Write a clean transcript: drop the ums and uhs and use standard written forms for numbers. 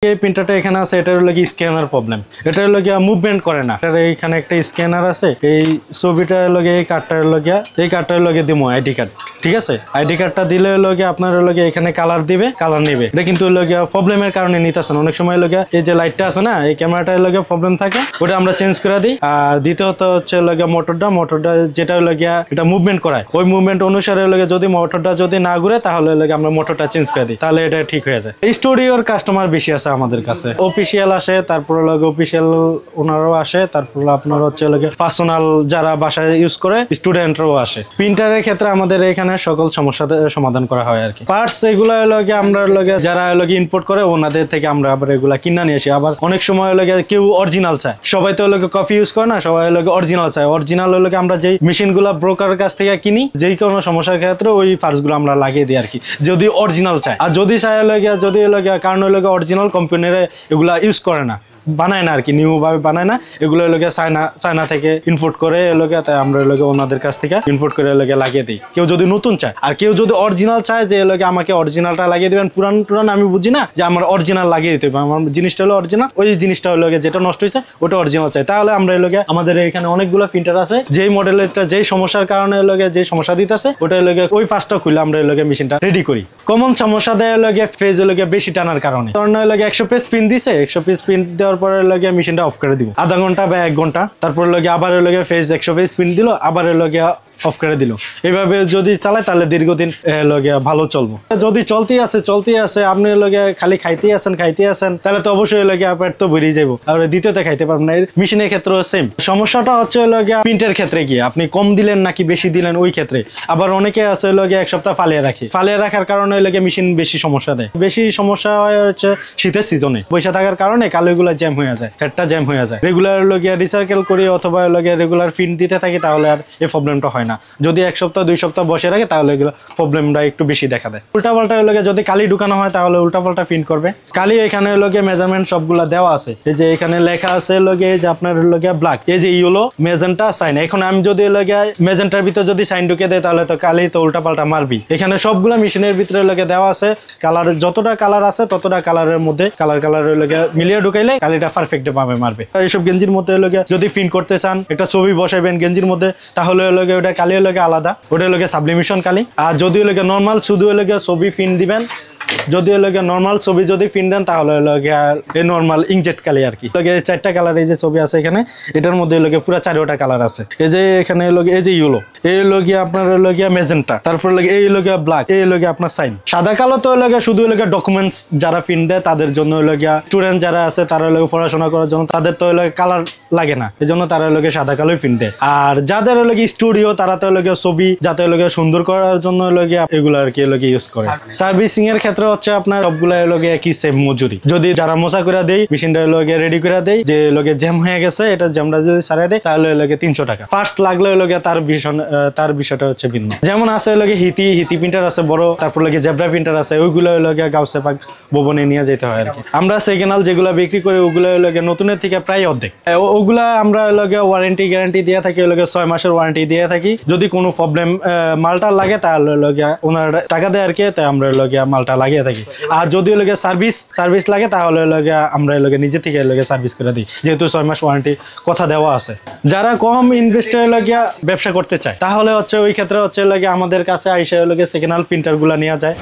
এই প্রিন্টারটা এখানে আছে, এটার হলো কি স্ক্যানার প্রবলেম, এটা হলো কি মুভমেন্ট করে না। এটার এখানে একটা স্ক্যানার আছে, এই ছবিটা হলো কি এই কার্ডটার হলো কি এই কার্ডটার হলো কি দিমো আইডি কার্ড, ঠিক আছে। আইডি কার্ডটা দিলে হলো কি আপনার হলো কি এখানে কালার দিবে, কালার নেবে। এটা কিন্তু হলো কি প্রবলেমের কারণে নিতেছে না। অনেক সময় হলো কি এই যে লাইটটা আছে না, এই ক্যামেরাটা হলো কি প্রবলেম থাকে, ওটা আমরা চেঞ্জ করে দিই। আর দ্বিতীয়ত হচ্ছে হলো কি মোটরটা যেটা হলো কি এটা মুভমেন্ট করায়, ওই মুভমেন্ট অনুসারে হলো কি যদি মোটরটা যদি না ঘুরে তাহলে হলো কি আমরা মোটরটা চেঞ্জ করে দিই, তাহলে এটা ঠিক হয়ে যায়। স্টুডিওর কাস্টমার বেশি আছে আমাদের কাছে, অফিসিয়াল আসে, তারপর হলো অফিসিয়াল ওনারাও আসে, তারপর আপনার হচ্ছে হলো পার্সোনাল যারা বাসায় ইউজ করে স্টুডেন্টরাও আসে। প্রিন্টারের ক্ষেত্রে আমাদের এখানে সকল সমস্যার সমাধান করা হয় আর কি। পার্টস এগুলো হলো আমরা যারা হলো ইম্পোর্ট করে ওনাদের থেকে আমরা আবার এগুলা কিনা নিয়ে আসি। আবার অনেক সময় হলো কেউ অরিজিনাল চায়, সবাই তো হলো কফি ইউজ করে না, সবাই হলো অরিজিনাল চায়। অরিজিনাল হলো আমরা যেই মেশিন গুলা ব্রোকারের কাছ থেকে কিনি, যেই কোনো সমস্যার ক্ষেত্রে ওই পার্টস গুলো আমরা লাগিয়ে দিই আর কি, যদি অরিজিনাল চায়। আর যদি চায় হলো যদি হলো কারণ হলো অরিজিনাল কোম্পানির এগুলা ইউজ করে না, বানায় না আর কি, নিউ ভাবে বানায় না, এগুলো এলাকা চায়না থেকে ইনপোর্ট করে এলাকা, তাই আমরা এলাকা ওনাদের কাছ থেকে ইনপোর্ট করে এলাকা লাগিয়ে দিই। কেউ যদি নতুন চায়, আর কেউ যদি অরিজিনাল চায় যে এলাকা আমাকে অরিজিনালটা লাগিয়ে দিবেন, পুরান আমি বুঝি না যে আমার অরিজিনাল লাগিয়ে দিতে হবে, আমার জিনিসটা হলো অরিজিনাল, ওই জিনিসটা হলো যেটা নষ্ট হয়েছে ওটা অরিজিনাল চাই, তাহলে আমরা এলাকা আমাদের এখানে অনেকগুলো প্রিন্টার আছে, যেই মডেলেরটা যেই সমস্যার কারণে এলাকা যে সমস্যা দিতেছে ওটা এলাকা ওই ফার্স্টটা খুলে আমরা এলাকা মেশিনটা রেডি করি। কমন সমস্যা দেয় এলাকা পেজ এলাকা বেশি টানার কারণে, কারণ এলাকা 100 পেজ প্রিন্ট দিছে, 100 পেজ প্রিন্ট দেওয়ার পরে এলাকা মেশিনটা অফ করে দিব আধা ঘন্টা বা 1 ঘন্টা, তারপর লগে আবার লগে ফেজ 100 পেজ প্রিন্ট দিল, আবার লগে অফ করে দিল। এইভাবে যদি চালায় তাহলে দীর্ঘদিন লগে ভালো চলবো। যদি চলতেই আছে আপনি লগে খালি খাইতেই আছেন তাহলে তো অবশ্যই লগে পেট তো বেরিয়ে যাবো, আর দ্বিতীয়তে খাইতে পারবেন না। মেশিনের ক্ষেত্রেও সেম সমস্যাটা হচ্ছে লগে প্রিন্টের ক্ষেত্রে কি আপনি কম দিলেন নাকি বেশি দিলেন ওই ক্ষেত্রে। আবার অনেকে আছে লগে 1 সপ্তাহ ফালিয়ে রাখার কারণে লগে মেশিন বেশি সমস্যা দেয়। বেশি সমস্যা হয় হচ্ছে শীতের সিজনে, বৈশা থাকার কারণে কালোগুলো জ্যাম হয়ে যায়, হেডটা জ্যাম হয়ে যায়। রেগুলার লগে রিসাইকেল করি অথবা লগে রেগুলার প্রিন্ট দিতে থাকি তাহলে আর এই প্রবলেমটা হয় না। যদি 1 সপ্তাহ 2 সপ্তাহ বসে রাখে তাহলে এগুলো প্রবলেমটা একটু বেশি দেখা দেয়। উল্টাপাল্টা লগে যদি কালি ঢুকানো হয় তাহলে উল্টাপাল্টা প্রিন্ট করবে। কালি এখানে লগে মেজারমেন্ট সবগুলা দেওয়া আছে, এই যে এখানে লেখা আছে লগে যে আপনার লগে ব্ল্যাক, এই যে ইয়েলো মেজেন্টা সাইন। এখন আমি যদি লগে মেজেন্টার ভিতর যদি সাইন ঢুকে দেয় তাহলে তো কালি তো উল্টাপাল্টা মারবি। এখানে সবগুলা মেশিনের ভিতরে লগে দেওয়া আছে, কালার যতটা কালার আছে ততটা কালারের মধ্যে কালারের লগে মিলিয়ে ঢুকাইলে কালিটা পারফেক্ট ভাবে মারবে। এইসব গেঞ্জির মধ্যে লগে যদি প্রিন্ট করতে চান, একটা ছবি বসাবেন গেঞ্জির মধ্যে, তাহলে লগে ওটা কালি লগে আলাদা, ওটা লগে সাবলিমেশন কালি। আর যদি লগে নরমাল শুধু লগে ছবি প্রিন্ট দিবেন, যদি লগে নরমাল ছবি যদি প্রিন্ট দেন তাহলে লগে এই নরমাল ইনজেক্ট কালি আর কি। লগে 4টা কালার এই যে ছবি আছে এখানে, এটার মধ্যে লগে পুরো 4টা কালার আছে। এই যে এখানে লগে এই যে ইয়েলো, এই লগে আপনার লগে মেজেন্টা, তারপর লগে এই লগে ব্ল্যাক, এই লগে আপনার সাইন। সাদা কালো তো লগে শুধু লগে ডকুমেন্টস যারা প্রিন্ট দেয় তাদের জন্য লগে, স্টুডেন্ট যারা আছে তারা লগে পড়াশোনা করার জন্য তাদের তো লগে কালার লাগে না, এজন্য তারা লগে সাদা কালোই প্রিন্ট দেয়। আর যাদের লগে স্টুডিও তারা তো লগে ছবি যাতে লগে সুন্দর করার জন্য লগে এগুলো আর কি লগে ইউজ করে। সার্ভিসিং এর ক্ষেত্রে হচ্ছে আপনার সবগুলা লগে একই সেম মজুরি। যদি যারা মোছা করে দেয়, মেশিনটা লগে রেডি করে দেয়, যে লগে জ্যাম হয়ে গেছে এটা জ্যামটা যদি সারাই দেয় তাহলে লগে 300 টাকা। ফার্স্ট লাগলে লগে তার বিষয়টা হচ্ছে ভিন্ন। যেমন আছে লগে হিতি প্রিন্টার আছে বড়, তারপর লগে জেব্রা প্রিন্টার আছে, ওইগুলো লগে গাউসে পাক ভবনে নিয়ে যেতে হয় আর কি। আমরা সেকেন্ডাল যেগুলা বিক্রি করি ওগুলো লগে নতুনের থেকে প্রায় অর্ধেক। ওগুলা আমরা লগে ওয়ারেন্টি গ্যারান্টি দিয়ে থাকি, লগে 6 মাসের ওয়ারেন্টি দিয়ে থাকি। যদি কোনো প্রবলেম মালটা লাগে তাহলে লগে ওনার টাকা দেয় আর কি, তাই আমরা লগে মালটা লাগিয়ে থাকি। আর যদি লগে সার্ভিস লাগে তাহলে লগে আমরা লগে নিজে থেকে লগে সার্ভিস করে দিই, যেহেতু 6 মাস ওয়ারেন্টি কথা দেওয়া আছে। যারা কম ইনভেস্টের লগে ব্যবসা করতে চায় তাহলে হচ্ছে ওই ক্ষেত্রে হচ্ছে লগে আমাদের কাছে আইসা লগে সেকেন্ড হ্যান্ড প্রিন্টার গুলা নেওয়া যায়।